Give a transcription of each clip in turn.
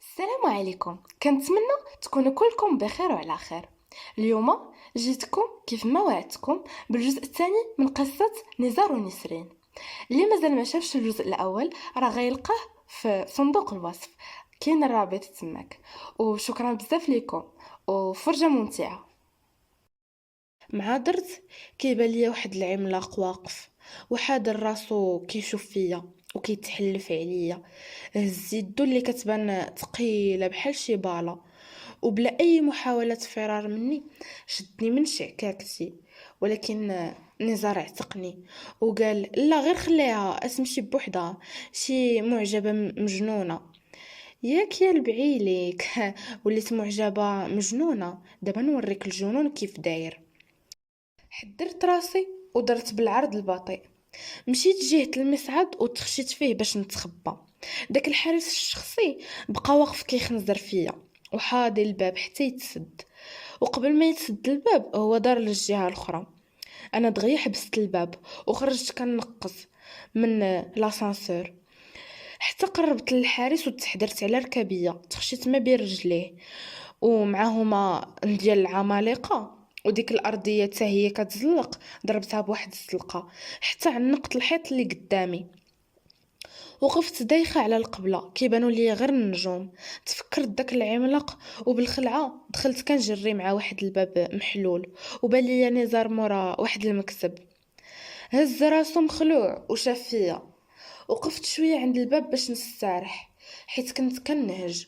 السلام عليكم. كنتمنى تكونوا كلكم بخير وعلى خير. اليوم جيتكم كيف ما وعدتكم بالجزء الثاني من قصة نزار ونسرين. اللي مازال ما شافش الجزء الاول راه غيلقاه في صندوق الوصف، كاين الرابط تماك. وشكرا بزاف ليكم وفرجة ممتعة. مع درت كيبان ليا واحد العملاق واقف وحاضر راسو كيشوف فيا وكيتحلف عليا. هز يدو اللي كتبان ثقيله بحال شي باله، وبلا اي محاوله فرار مني شدني من شعكاكتي. ولكن نزار اعتقني وقال لا، غير خليها تمشي بوحدها، شي معجبه مجنونه. ياك يا البعيليك وليت معجبه مجنونه، دابا نوريك الجنون كيف داير. حدرت راسي ودرت بالعرض البطيء، مشيت جهة المصعد وتخشيت فيه باش نتخبى. داك الحارس الشخصي بقى واقف كيخنزر فيا وحاضي الباب حتى يتسد. وقبل ما يتسد الباب هو دار للجهة الاخرى. انا دغيا حبست الباب وخرجت كنقص من لاسانسور حتى قربت للحارس وتحضرت على ركابية تخشيت ما بين رجليه ومعاهما ديال العمالقة. وديك الارضيه حتى هي كتزلق، ضربتها بواحد الزلقه حتى عنقت الحيط اللي قدامي. وقفت دايخه على القبله كيبانوا لي غير النجوم. تفكرت داك العملاق وبالخلعه دخلت كنجري مع واحد الباب محلول، وبان لي نزار مورا واحد المكتب. هز راسو مخلوع وشاف فيا. وقفت شويه عند الباب باش نستريح حيت كنت كنهج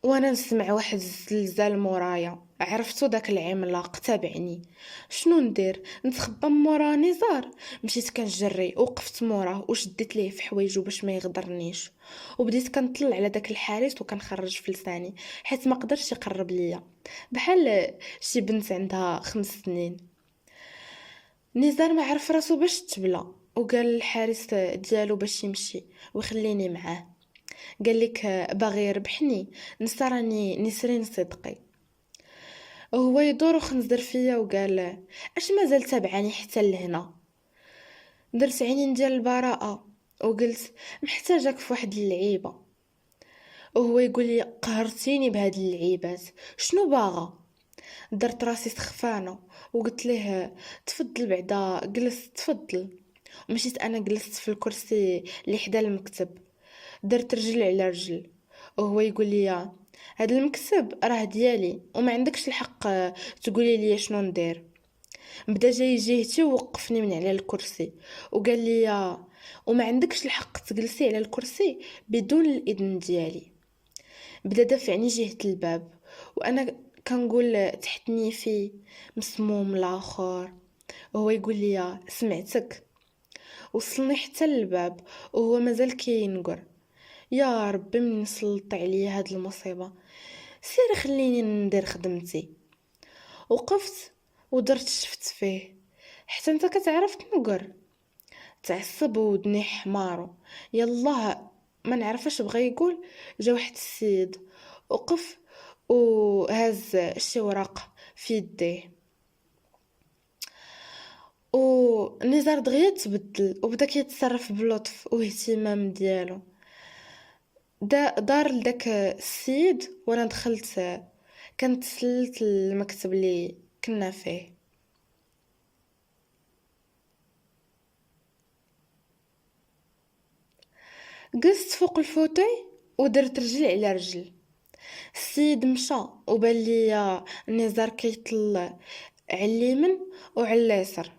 وانا نسمع واحد الزلزال مورايا. عرفتو داك العملاق تابعني. شنو ندير؟ نتخبى مورا نزار؟ مشيت كنجري وقفت موراه وشديت ليه في حوايجو باش ما يغدرنيش، وبديت كنطلع على داك الحارس وكنخرج في لساني حيت ما قدرش يقرب ليا، بحال شي بنت عندها 5 سنين. نزار ما عرف راسو باش تبلا وقال للحارس ديالو باش يمشي ويخليني معاه. قال لك باغي يربحني، نسى راني نسرين صدقي. وهو يدور وخنزر فيا وقال اش مازال تابعني حتى لهنا. درت عينين ديال البراءة وقلت محتاجك في واحد اللعيبه. وهو يقول لي قهرتيني بهاد اللعيبات، شنو باغا؟ درت راسي سخفانه وقلت له تفضل بعدا جلس تفضل. ومشيت انا جلست في الكرسي اللي حدا المكتب، درت رجل على رجل. وهو يقول لي هاد المكتب راه ديالي وما عندكش الحق تقولي لي شنو ندير. بدا جاي جهتي ووقفني من على الكرسي وقال لي وما عندكش الحق تجلسي على الكرسي بدون الاذن ديالي. بدا دافعني جهة الباب وانا كنقول تحتني فيه مسموم الاخر. وهو يقول لي سمعتك. وصلني حتى للباب وهو مازال كينقر. يا ربي من سلط عليا هاد المصيبه، سير خليني ندير خدمتي. وقفت ودرت شفت فيه حتى انت كتعرف تنقر. تعصب ودني حمارو. يلا ما نعرف اش بغى يقول. جا واحد السيد وقف وهز شي ورق في يديه. ونزار دغيا تبدل وبدا كيتصرف بلطف واهتمام ديالو. دار لداك السيد وانا دخلت كنت سللت المكتب اللي كنا فيه. جلست فوق الفوتوي ودرت رجلي على رجل. السيد مشى وبان لي النزار كيطل على اليمين وعلى اليسار.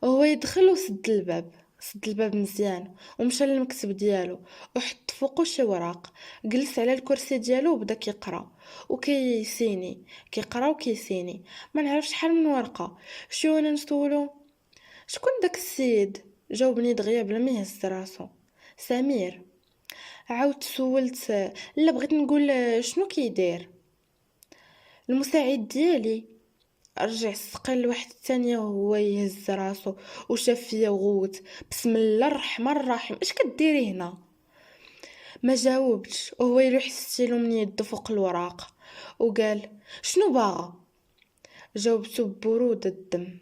وهو يدخل وسد الباب، سد الباب مزيان ومشى للمكتب ديالو وحط فوقو شي وراق. جلس على الكرسي ديالو وبدا كيقرا وكيسيني، كيقرا وكيسيني. ما نعرف شحال من ورقه. شي وانا نسولو شكون داك السيد، جاوبني دغيا بلا ما يهز راسو سمير. عاود سولت لا بغيت نقول شنو كيدير. المساعد ديالي. رجع السقيل لواحد الثانية وهو يهز راسو وشاف فيا وغوت بسم الله الرحمن الرحيم اش كديري هنا. ما جاوبتش وهو يلوح الستيلو من يده فوق الوراق وقال شنو باغا. جاوبته ببرودة الدم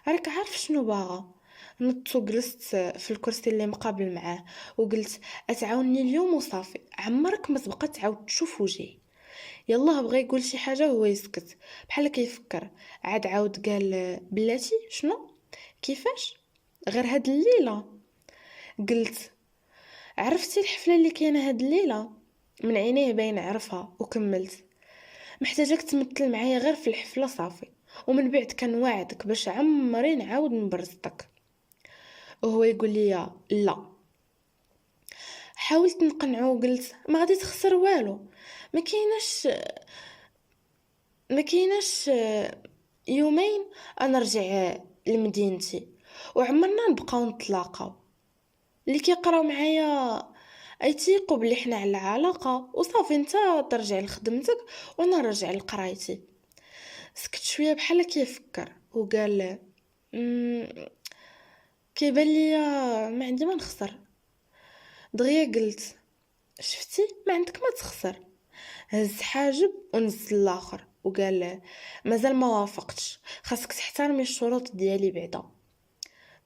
راك عارف شنو باغا. نطت وجلست في الكرسي اللي مقابل معاه وقلت اتعاوني اليوم وصافي، عمرك ما تبقى تعاود تشوف وجهي. يلا بغى يقول شي حاجه وهو يسكت بحال كيفكر. عاود قال بلاتي شنو؟ كيفاش؟ غير هاد الليله؟ قلت عرفتي الحفله اللي كاينه هاد الليله؟ من عينيه باين عرفها وكملت محتاجاك تمثل معايا غير في الحفله صافي، ومن بعد كنواعدك باش عمري نعاود نبرزطك. وهو يقول لي لا. حاولت نقنعه وقلت ما غادي تخسر والو، ما كايناش ما كايناش يومين انا نرجع لمدينتي وعمرنا نبقاو نتلاقاو. اللي كيقراو معايا ايتيقوا بلي حنا على علاقه وصافي، انت ترجع لخدمتك وانا نرجع لقرايتي. سكت شويه بحال كيفكر وقال "مم، كيبان ليا ما عندي ما نخسر". دغيا قلت شفتي ما عندك ما تخسر. هز حاجب ونزل الاخر وقال مازال ما وافقتش، خاصك تحترمي الشروط ديالي بعدا.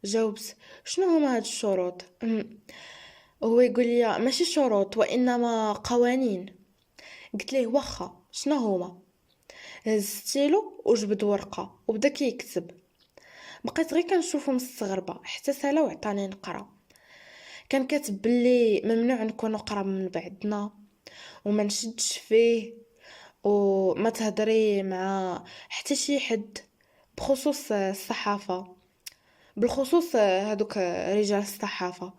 جاوبت شنو هما هاد الشروط؟ هو يقول لي ماشي شروط وانما قوانين. قلت ليه واخا شنو هما؟ هز ستيلو وجبد ورقه وبدا كيكتب. بقيت غير كنشوفو مستغربه حتى سالا وعطاني نقرا. كان كاتب بلي ممنوع نكونوا قراب من بعضنا وما نشدش فيه وما تهضري مع حتى شي حد بخصوص الصحافه، بالخصوص هادوك رجال الصحافه.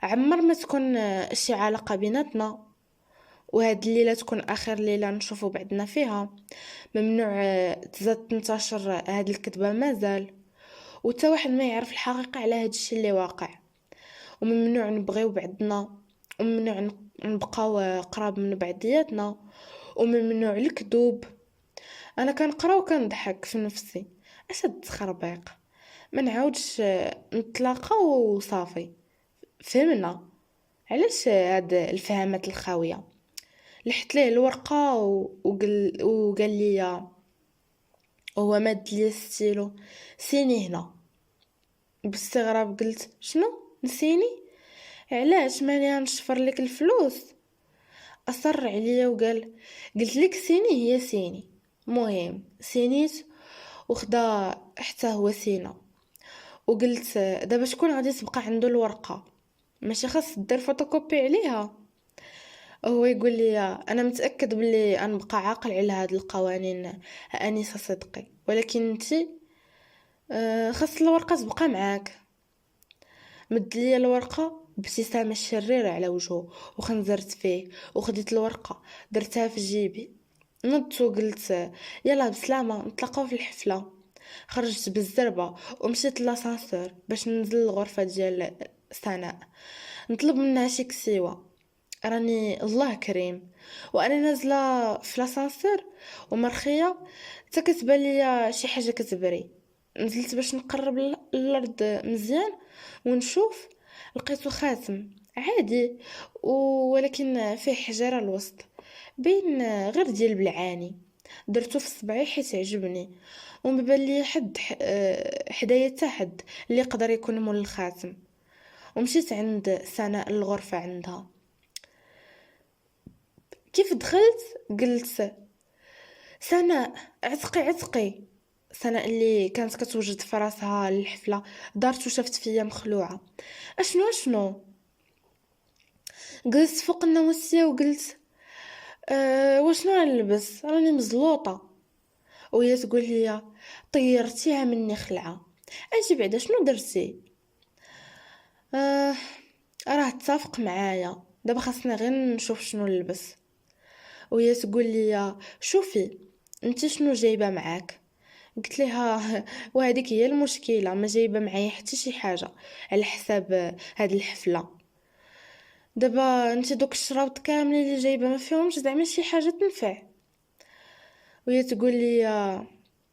عمر ما تكون شي علاقه بيناتنا، وهاد الليله تكون اخر ليله نشوفوا بعضنا فيها. ممنوع تزاد تنتشر هاد الكذبه مازال، وتا واحد ما يعرف الحقيقه على هاد الشيء اللي واقع. وممنوع نبغيو بعضنا، وممنوع نبقاو قراب من بعضياتنا، وممنوع الكذوب. انا كنقرا وكنضحك في نفسي اشد تخربيق، ما نعاودش نتلاقى وصافي. فهمنا علاش هاد الفهامات الخاويه. لحت ليه الورقه وقال لي هو ماد لي ستيلو سيني هنا. باستغراب قلت شنو نسيني؟ علاش ماني نشفر لك الفلوس؟ اصر عليا وقال قلت لك سيني هي سيني. مهم سينيت وخدا حتى هو سينا. وقلت دابا شكون غادي تبقى عنده الورقه؟ ماشي خاص دير فوتوكوبي عليها؟ هو يقول لي انا متاكد بلي غنبقى عاقل على هاد القوانين انسه صدقي، ولكن انت خاص الورقه تبقى معاك. مد لي الورقه بابتسامه شريره على وجهه وخنزرت فيه وخديت الورقه درتها في جيبي. نضت وقلت يلا بسلامه نتلاقاو في الحفله. خرجت بالزربه ومشيت لاسانسور باش ننزل الغرفه ديال سناء نطلب منها شي كسيوه. راني الله كريم وانا نازله في لاسانسور ومرخيه حتى كتبان ليا شي حاجه كتبري. نزلت باش نقرب الارض مزيان ونشوف، لقيته خاتم عادي ولكن فيه حجره الوسط بين غير ديال بلعاني. درته في صبعي حيت عجبني وما بان لي حد حدايا حتى حد اللي يقدر يكون مول الخاتم. ومشيت عند سناء الغرفه عندها. كيف دخلت قلت سناء عتقي عتقي. سناء اللي كانت كتوجد في راسها للحفله دارت وشافت فيا مخلوعه. اشنو؟ جلست فوق النواسيه وقلت واشنو غنلبس راني مزلوطه. وهي تقول لي طيرتيها مني خلعه. اجي بعدا شنو درتي؟ آه راه اتفق معايا دابا خاصنا غير نشوف شنو نلبس. وهي تقول لي شوفي انت شنو جايبه معاك؟ قلت لها وهذيك هي المشكله، ما جايبه معايا حتى شي حاجه على حساب هاد الحفله. دابا انت دوك الشراوط كاملين اللي جايبه ما فيهمش زعما شي حاجه تنفع. وهي تقول لي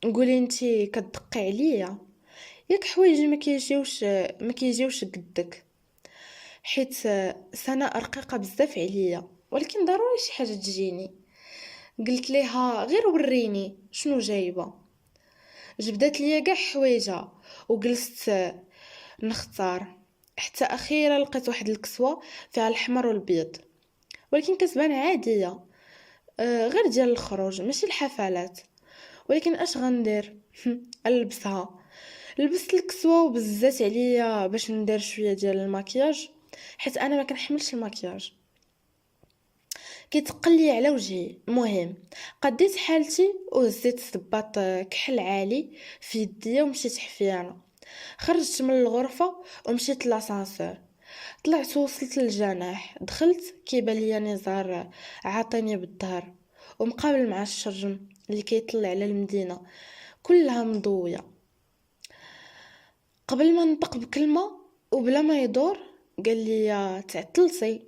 قولي انت كتدقي عليا ياك حوايجي ما كيجيوش قدك. حيت سنة رقيقه بزاف عليا ولكن ضروري شي حاجه تجيني. قلت لها غير وريني شنو جايبه. جبدت لي كاع حوايجها وجلست نختار. حتى اخيرا لقيت واحد الكسوه فيها الحمر والبيض، ولكن كتبان عاديه، غير ديال الخروج ماشي الحفلات. ولكن اش غندير؟ نلبسها. لبست الكسوه وبزات عليا باش ندير شويه ديال المكياج، حيت انا ما كنحملش المكياج، كيتقل لي على وجهي. المهم قديت حالتي وهزيت صباط كحل عالي في يديا ومشيت حفيانه. خرجت من الغرفه ومشيت لاسانسور، طلعت ووصلت للجناح، دخلت كيبان ليا نزار عاطيني بالظهر ومقابل مع الشرجم اللي كيطلع على المدينه كلها مضويه. قبل ما نطق بكلمه وبلا ما يدور قال لي تعطلتي.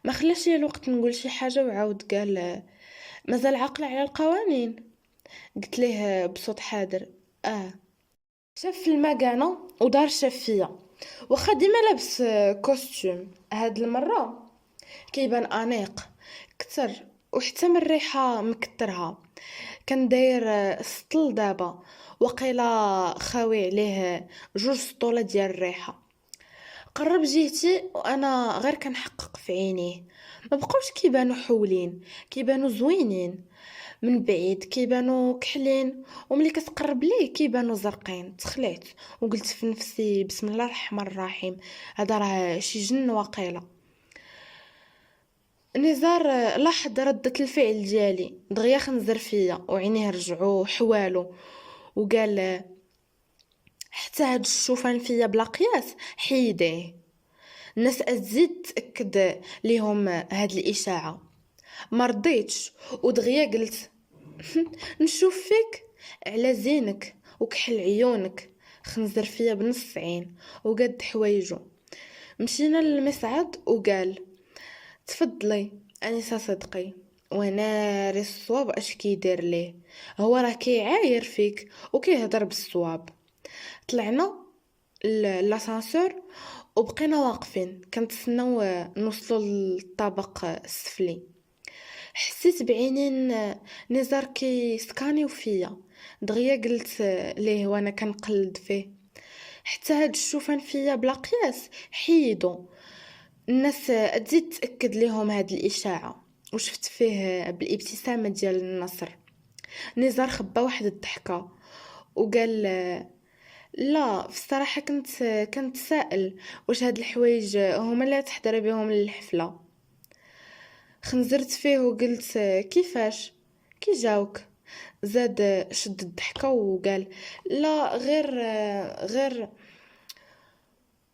ما خلاش لي الوقت نقول شي حاجه وعاود قال مازال عاقل على القوانين. قلت ليه بصوت حادر اه. شاف المكانه ودار شاف فيا، واخا ديما لابس كوستيم، هاد المره كيبان انيق كتر، وحتى من الريحه مكترها. كان داير سطل دابا، وقيلا خاوي عليه جوج سطوله ديال الريحه. قرب جهتي وانا غير كنحقق في عينيه. ما بقوش كيبانوا حولين، كيبانوا زوينين من بعيد، كيبانوا كحلين، وملي كتقرب ليه كيبانوا زرقين. تخلعت وقلت في نفسي بسم الله الرحمن الرحيم، هذا راه شي جن واقيلا. نزار لاحظ ردة الفعل ديالي، دغيا خنزر فيا وعينيه رجعوا حوالو وقال حتى هاد الشوفان فيا بلا قياس حيديه. الناس تزيد تاكد ليهم هاد الاشاعه. ما رضيتش ودغيا قلت نشوف فيك على زينك وكحل عيونك. خنزر فيا بنص عين وقد حوايجو. مشينا للمسعد وقال تفضلي انسه صدقي، وناري الصواب اش كيدير ليه، هو راه كيعاير فيك وكيهضر بالصواب. طلعنا للاسانسور وبقينا واقفين كنتسناو نوصلوا للطابق السفلي. حسيت بعينين نزار كيسكانيو فيا. دغيا قلت ليه وانا كنقلد فيه حتى هاد الشوفان فيا بلا قياس حيدو. الناس تزيد تاكد ليهم هاد الاشاعه. وشفت فيه بالابتسامه ديال النصر. نزار خبى واحد الضحكه وقال لا في الصراحه كنت سائل واش هاد الحوايج هما اللي تحضري بهم للحفله. خنزرت فيه وقلت كيفاش كي جاوك. زاد شد الضحكه وقال لا غير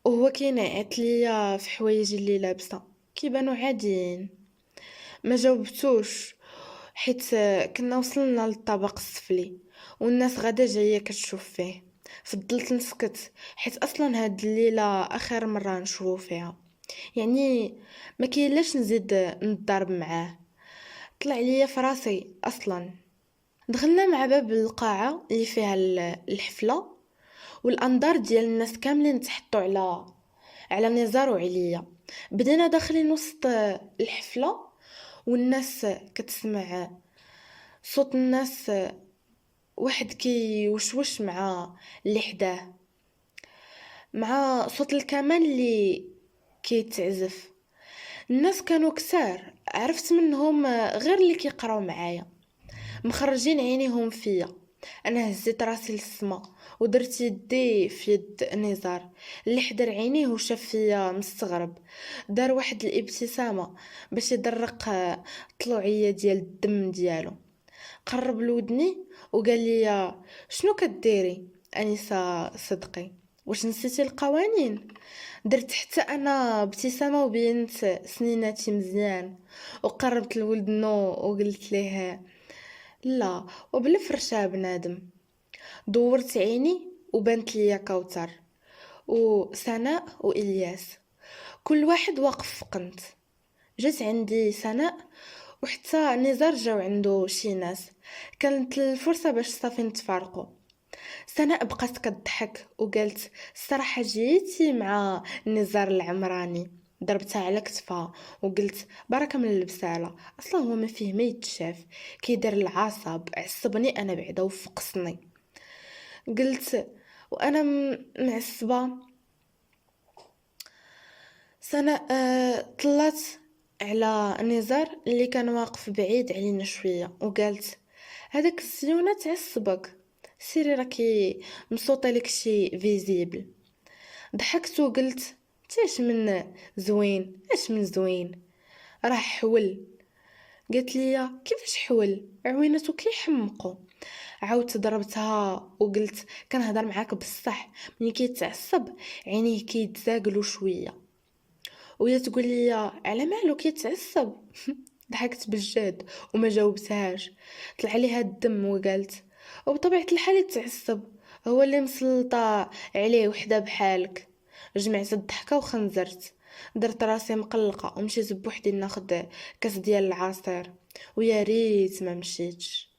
وهو كينعت ليا في حوايجي اللي لابسه كيبانوا عاديين. ما جاوبتوش حيت كنا وصلنا للطابق السفلي والناس غادا جايه كتشوف فيه. فضلت نسكت حيت اصلا هاد الليله اخر مره نشوفو فيها، يعني ما كاينلاش نزيد نضرب معاه. طلع ليا في راسي اصلا. دخلنا مع باب القاعه اللي فيها الحفله، والانظار ديال الناس كاملين تحطوا على نزار وعليا. بدينا داخلين وسط الحفله والناس كتسمع صوت الناس، واحد كي وشوش مع اللي حداه، مع صوت الكمان اللي كيتعزف. الناس كانوا كتار، عرفت منهم غير اللي كيقراو معايا مخرجين عينيهم فيا. انا هزيت راسي للسما ودرت يدي في يد نزار اللي حضر عينيه وشاف فيا مستغرب. دار واحد الابتسامه باش يدرق طلوعيه ديال الدم ديالو. قرب لودني وقال لي شنو كديري انسه صدقي، واش نسيتي القوانين؟ درت حتى انا ابتسامه وبينت سنيناتي مزيان، وقربت لولدنو وقلت ليه لا وبلا فرشة بنادم. دورت عيني وبانت ليا كوثر وسناء والياس، كل واحد واقف في قنت. جات عندي سناء وحتى نزار جاو عنده شي ناس، كانت الفرصه باش صافي نتفارقوا. سناء بقات كتضحك وقالت الصراحه جيتي مع نزار العمراني. ضربتها على كتفها وقلت بركه من البساله، اصلا هو ما فيه ما يتشاف، كيدير العصب عصبني انا بعدا وفقصني. قلت وانا معصبه سناء طلعت على نزار اللي كان واقف بعيد علينا شويه وقالت: هذاك الزيونه تعصبك، سيري راكي مصوطي لك شي فيزيبل. ضحكت وقلت: تيش من زوين، اش من زوين، راه حول. قالت لي: كيفاش حول؟ عويناتو كيحمقوا. عاودت ضربتها وقلت: كنهضر معاك بصح، ملي كيتعصب عينيه كيتزاقلوا شويه. وهي تقول لي: على مالو كيتعصب؟ ضحكت بالجد وما جاوبتهاش. طلع ليها الدم وقالت: وبطبيعه الحال يتعصب، هو اللي مسلطه عليه وحده بحالك. جمعت الضحكه وخنزرت، درت راسي مقلقه ومشيت بوحدي ناخد كاس ديال العصير. ويا ريت ما مشيتش.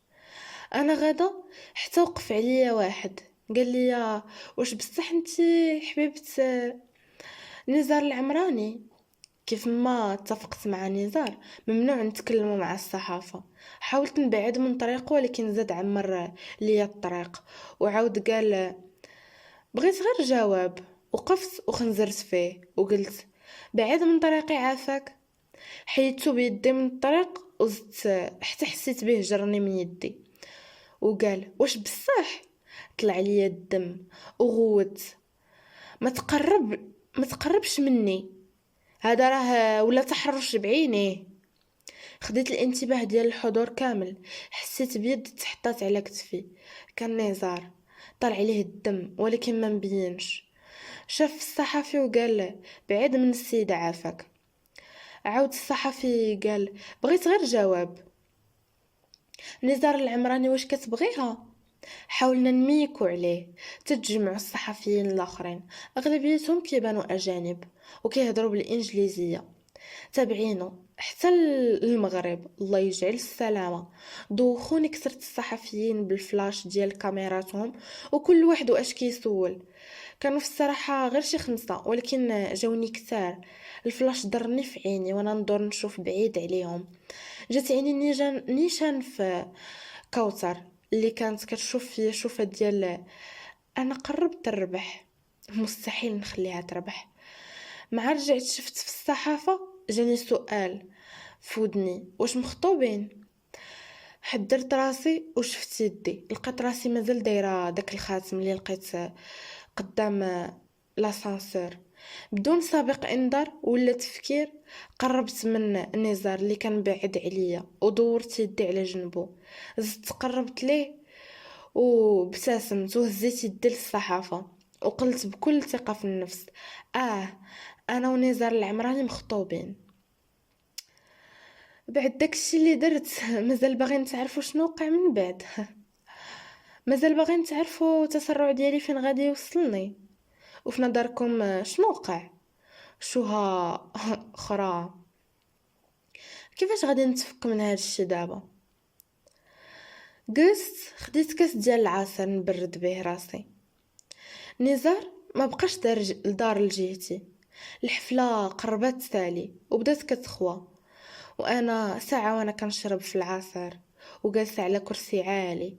انا غدا حتى وقف عليا واحد قال لي: واش بصح انتي حبيبه نزار العمراني؟ كيف ما اتفقت مع نزار ممنوع نتكلموا مع الصحافة، حاولت نبعد من طريقه ولكن زاد عمر ليا الطريق. وعاود قال: بغيت غير جواب. وقفت وخنزرت فيه وقلت: بعد من طريقي عافاك. حيدتو بيدي من الطريق وزدت حتى حسيت به جرني من يدي. وقال: واش بصح؟ طلع ليا الدم وغوت: ما تقربش مني، هذا راه ولا تحرش بعينيه. خديت الانتباه ديال الحضور كامل، حسيت بيد تحطات على كتفي. كان نزار، طلع عليه الدم ولكن ما مبينش. شاف الصحفي وقال له: بعيد من السيدة عافاك. عاود الصحفي قال: بغيت غير جواب. نزار العمراني: واش كتبغيها؟ حاولنا نميكو عليه. تتجمعوا الصحفيين الاخرين، اغلبيتهم كيبانوا اجانب وكيهضروا بالانجليزيه. تابعينه حتى المغرب، الله يجعل السلامة. دوخوني كثرة الصحفيين بالفلاش ديال كاميراتهم وكل واحد واش كيسول. كانوا في الصراحة غير شي 5 ولكن جاوني كتار. الفلاش ضرني في عيني وانا ندور نشوف بعيد عليهم. جات عيني نيشان في كوثر اللي كانت كتشوف فيا شوفة ديال: انا قربت تربح، مستحيل نخليها تربح. مع رجعت شفت في الصحافة جاني سؤال في ودني: واش مخطوبين؟ حضرت راسي وشفت يدي، لقيت راسي مازال دايره داك الخاتم اللي لقيت قدام لاسانسور. بدون سابق انذار ولا تفكير قربت من نزار اللي كان بعيد عليا ودورت يدي على جنبه. زدت قربت ليه وابتسمت وهزيت يدي للصحافة وقلت بكل ثقة في النفس: انا ونزار العمراني مخطوبين. بعد داكشي اللي درت مازال باغي نتعرفوا شنو وقع من بعد. مازال باغي نتعرفوا التسرع ديالي فين غادي يوصلني. وفي نظركم شنو وقع؟ شوها اخرى. كيفاش غادي نتفك من هذا الشيء دابا؟ جلست خديت كاس ديال العصير نبرد به راسي. نزار ما بقاش دار لجهتي. الحفله قربت تالي وبدات كتخوى، وانا ساعه وانا كنشرب في العصير وجالسه على كرسي عالي،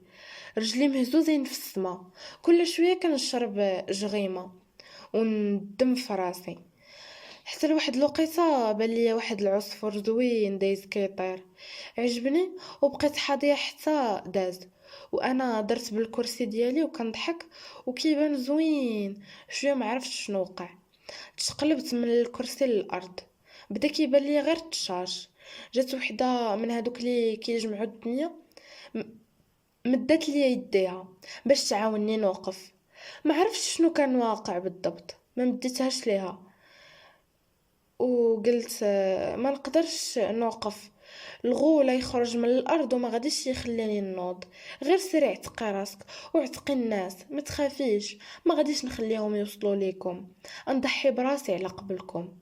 رجلي مهزوزين في السما. كل شويه كنشرب جغيمه وندم في راسي، حتى لواحد الوقيته بان ليا واحد العصفور زوين دايز كيطير، عجبني وبقيت حاضيه حتى داز. وانا درت بالكرسي ديالي وكنضحك وكيبان زوين. شويه ما عرفتش شنو وقع، تشقلبت من الكرسي للارض. بدا كيبان لي غير التشاش. جات وحده من هادوك اللي كيجمعوا الدنيا، م- مدات لي يديها باش تعاوني نوقف. ما عرفتش شنو كان واقع بالضبط، ما مديتهاش ليها وقلت: ما نقدرش نوقف، الغولة يخرج من الارض وما غاديش يخليني نوض. غير سيري اعتقي راسك واعتقي الناس، ما تخافيش، ما غاديش نخليهم يوصلوا ليكم، نضحي براسي على قبلكم.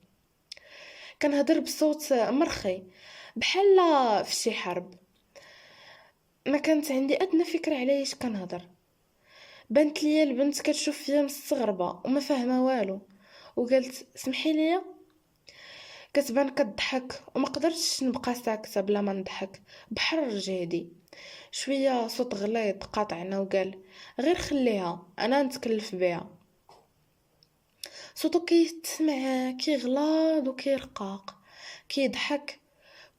كنهضر بصوت مرخي بحال في شي حرب. ما كانت عندي ادنى فكره على ايش كنهضر. بنت ليا البنت كتشوف فيا مستغربه وما فاهمه والو، وقالت: سمحي لي. كتبان كضحك وما قدرتش نبقى ساكته بلا ما نضحك بحر جهدي. شويه صوت غليظ قاطعنا وقال: غير خليها انا نتكلف بها. صوتو كيتسمع كيغلاض وكيرقاق، كيضحك.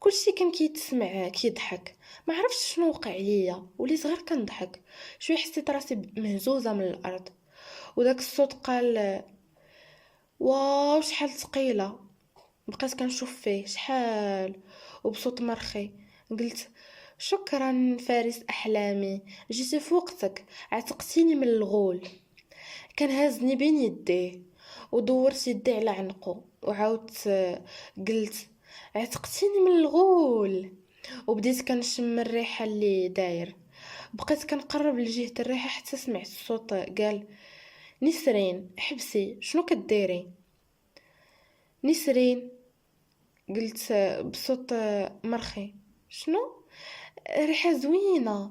كلشي كان كيتسمع كيضحك. ما عرفتش شنو وقع ليا، وليت غير كنضحك. شويه حسيت راسي مهزوزه من الارض. وداك الصوت قال: واو شحال ثقيله. بقيت كنشوف فيه شحال وبصوت مرخي. قلت: شكرا فارس احلامي، جيتي في وقتك، عتقتيني من الغول. كان هازني بين يديه ودورت يدي على عنقه وعاودت قلت: عتقتيني من الغول. وبديت كنشم الريحه اللي داير. بقيت كنقرب لجهة الريحه حتى سمعت الصوت قال: نسرين حبسي، شنو كديري؟ نسرين، قلت بصوت مرخي. شنو؟ ريحه زوينه.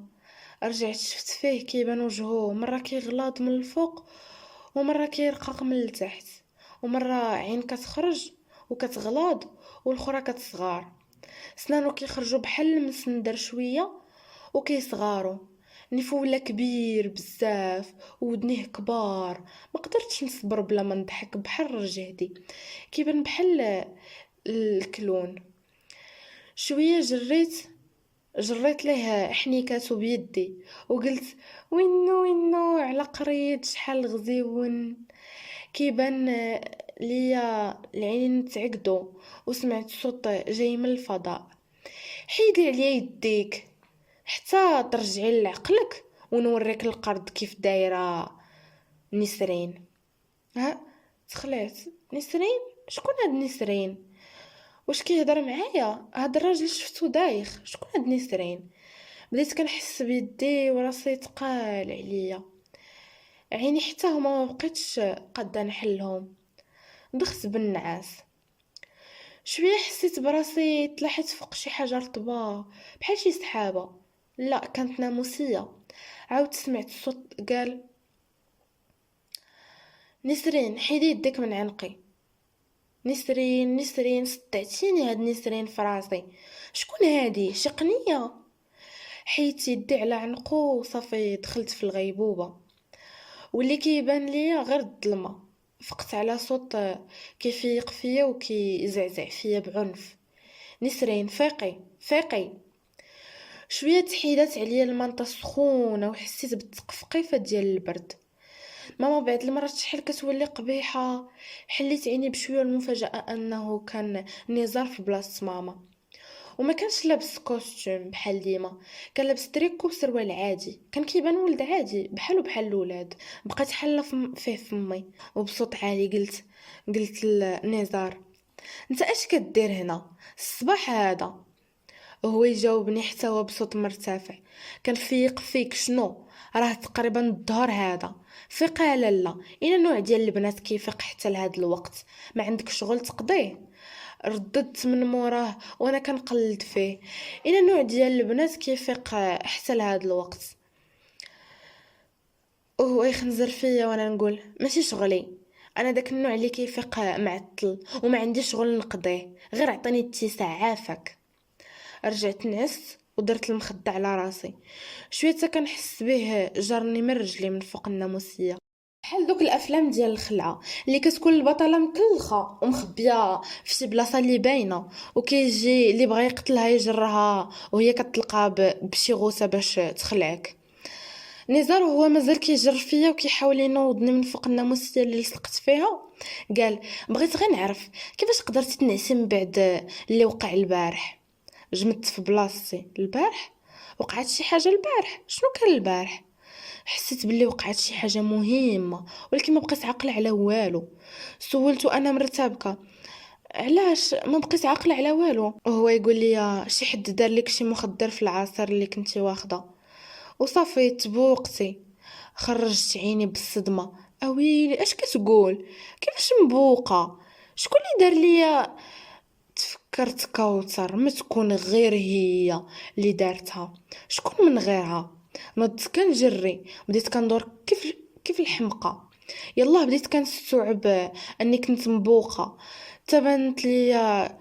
رجعت شفت فيه كيبان وجهه مره كيغلاض من الفوق ومره كيرقق من التحت، ومره عين كتخرج وكتغلاض والاخرى كتصغار. سنانو كيخرجوا بحال المسندر شويه وكيصغاروا. نيفو ولا كبير بزاف ودنيه كبار. ما قدرتش نصبر بلا ما نضحك بحال رجهدي. كيبان بحال الكلون. شويه جريت ليه حنيكاتو بيدي وقلت: وينو على قريت شحال غزيون. كيبان ليا العينين تعقدوا وسمعت صوت جاي من الفضاء: حيدي عليا يديك حتى ترجعي لعقلك ونوريك القرد كيف دايره. نسرين. ها، تخلعت. نسرين؟ شكون هاد نسرين؟ واش كيهضر معايا؟ هاد الراجل شفتو دايخ. شكون هاد نسرين؟ بديت كنحس بيدي وراسي تقال عليا. عيني حتى هما ما بقيتش قادة نحلهم. دخت بالنعاس. شويه حسيت براسي طلعت فوق شي حاجه رطبه بحال شي سحابه. لا، كانت ناموسيه. عاود سمعت الصوت قال: نسرين حيدي يديك من عنقي. نسرين صدعتيني. هاد نسرين فراسي. شكون هادي؟ شي قنيه؟ حيت يدي على عنقو وصافي دخلت في الغيبوبه. واللي كيبان ليا غير الظلمه. فقت على صوت كيفيق فيا وكيزعزع فيا بعنف: نسرين فيقي فيقي. شويه تحيدات عليا المنطه السخونه وحسيت بالتقفقيفه ديال البرد. ماما بعد المرات شحال كتولي قبيحه. حليت عيني بشويه المفاجاه انه كان نزار في بلاصه ماما. وما كانش لابس كوستيم بحال ديما. كان لابس تريكو وسروال عادي. كان كيبان ولد عادي بحال الولاد. بقيت حله فيه فمي وبصوت عالي قلت لنزار: انت اش كدير هنا الصباح هذا؟ وهو يجاوبني حتى هو بصوت مرتفع: كنفيق فيك شنو؟ راه تقريبا الظهر هذا. فيق يا لالا. اين نوع ديال البنات كيفيق حتى لهاد الوقت؟ ما عندك شغل تقضيه؟ رددت من موراه وانا كنقلد فيه: اين نوع ديال البنات كيفيق حتى لهاد الوقت؟ وهو يخنزر فيا وانا نقول: ماشي شغلي. انا داك النوع اللي كيفيق معطل وما عنديش شغل نقضيه. غير عطيني اتساع عافاك. رجعت نعست ودرت المخدة على راسي. شويه حتى كنحس به جرني من رجلي من فوق الناموسيه. بحال دوك الافلام ديال الخلعه اللي كتكون البطله مكلخه ومخبيه في شي بلاصه اللي باينه، وكيجي اللي بغى يقتلها يجرها وهي كتلقى بشي غوسه باش تخلعك. نزار هو مازال كيجر فيا وكيحاول ينوضني من فوق الناموسيه اللي لصقت فيها. قال: بغيت غير نعرف كيفاش قدرتي تنعسي من بعد اللي وقع البارح. جمدت في بلاصتي. البارح؟ وقعت شي حاجه البارح؟ شنو كان البارح؟ حسيت باللي وقعت شي حاجه مهمه ولكن ما بقيت عاقله على والو. سولته انا مرتبكه: علاش ما بقيت عاقله على والو؟ وهو يقول لي: شي حد دار لك شي مخدر في العصير اللي كنتي واخده. وصافي تبوقتي. خرجت عيني بالصدمه. اويلي اش كتقول؟ كيفاش مبوقه؟ شكون اللي دار ليا؟ تفكرت كوثر ما تكون غير هي اللي دارتها. شكون من غيرها؟ نضت كنجري. بديت كندور كيف الحمقى. يلا بديت كنستوعب اني كنت مبوقه. تبانت لي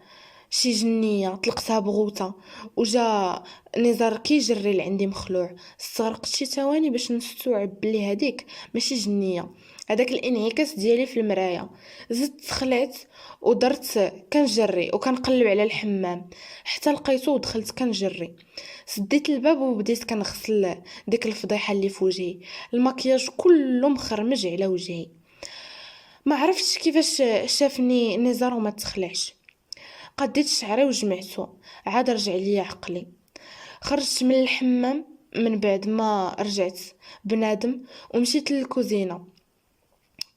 شي جنيه طلقتها بغوته. وجا نزار كيجري لعندي مخلوع. استغرقت شي ثواني باش نستوعب بلي هذيك ماشي جنيه، هذاك الانعكاس ديالي في المرايه. زدت خلعت ودرت كنجري وكنقلب على الحمام حتى لقيتو ودخلت كنجري. سديت الباب وبديت كنغسل ديك الفضيحه اللي في وجهي. المكياج كله مخرمج على وجهي. ما عرفتش كيفاش شافني نزار وما تخلعش. قديت شعري وجمعته. عاد رجع ليا عقلي. خرجت من الحمام من بعد ما رجعت بنادم ومشيت للكوزينه.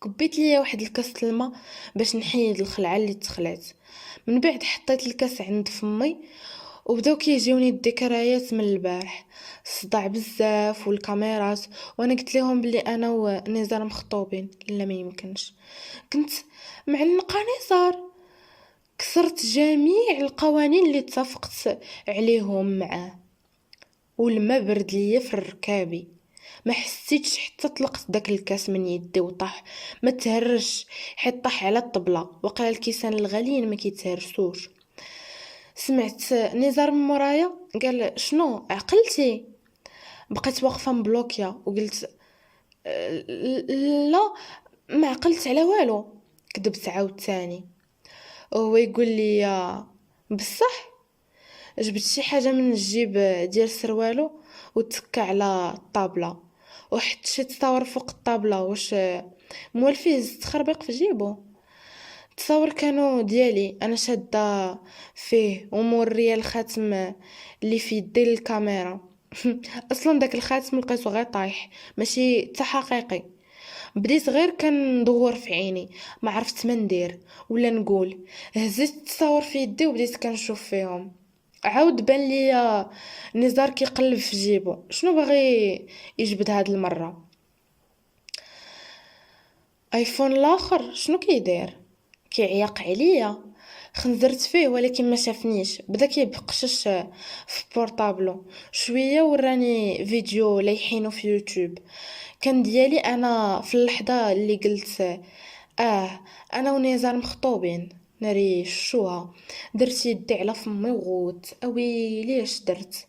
كبيت ليا واحد الكاس الماء باش نحيد الخلعه اللي تخلعت. من بعد حطيت الكاس عند فمي وبداو كيجيوني الذكريات من البارح. الصداع بزاف والكاميرات، وانا قلت لهم بلي انا ونزار مخطوبين. لا ما يمكنش، كنت معنقه نزار. كسرت جميع القوانين اللي اتفقت عليهم معاه. والما برد ليا في ركابي. ما حسيتش حتى طلقت داك الكاس من يدي وطاح. ما تهرش حيت طاح على الطبله. وقال الكيسان الغاليين ما كيتهرسوش. سمعت نزار من مرايا قال شنو عقلتي؟ بقيت واقفه مبلوكيه وقلت لا ما عقلت على والو. كذبت عاوتاني. وهو يقول لي بصح جبت شي حاجه من الجيب ديال سروالو وتكى على الطابله وحط شي تصاور فوق الطابله. واش موالفيه زت تخربيق في جيبو؟ تصور كانوا ديالي انا شاده فيه وموريه الخاتم اللي في يدي للكاميرا. اصلا داك الخاتم لقيته غير طايح ماشي حتى حقيقي. بديت غير كندور في عيني، ما عرفت ما ندير ولا نقول. هزيت التصاور في يدي وبديت كنشوف فيهم. عاود بان لي نزار كيقلب في جيبو. شنو باغي يجبد هاد المره؟ ايفون الاخر شنو كيدير؟ كيعيق عليا. خنزرت فيه ولكن ما شافنيش. بدا كيبقشش في بورطابلو. شويه وراني فيديو لايحينو في يوتيوب. كان ديالي انا في اللحظه اللي قلت انا ونزار مخطوبين. ناري شوها. درت يدي على فمي وغوت اويلي اش درت.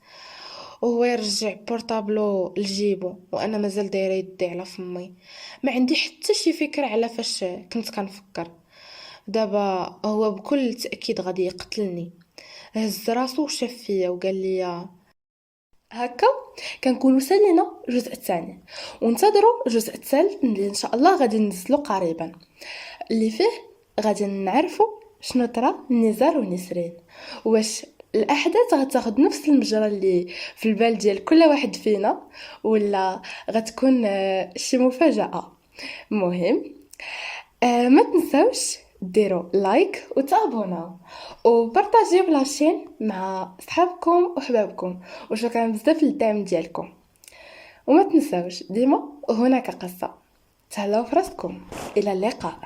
وهو يرجع بورطابلو لجيبو وانا مازال دايره يدي على فمي. ما عندي حتى شي فكره على فاش كنت كنفكر. دابا هو بكل تاكيد غادي يقتلني. هز راسو وشاف فيا وقال لي هكا كنكونوا سالينا الجزء الثاني، وانتظروا الجزء الثالث اللي ان شاء الله غادي ننزلو قريبا، اللي فيه غادي نعرفوا شنو طرا نزار ونسرين. واش الاحداث غتاخد نفس المجرى اللي في البال ديال كل واحد فينا، ولا غتكون شي مفاجاه. مهم ما تنساوش ديروا لايك وتابوناو وبارطاجيو لاشين مع صحابكم وحبابكم. وشكرا بزاف للدعم ديالكم. وما تنساوش ديما هناك قصة. تهلاو فراسكم. الى اللقاء.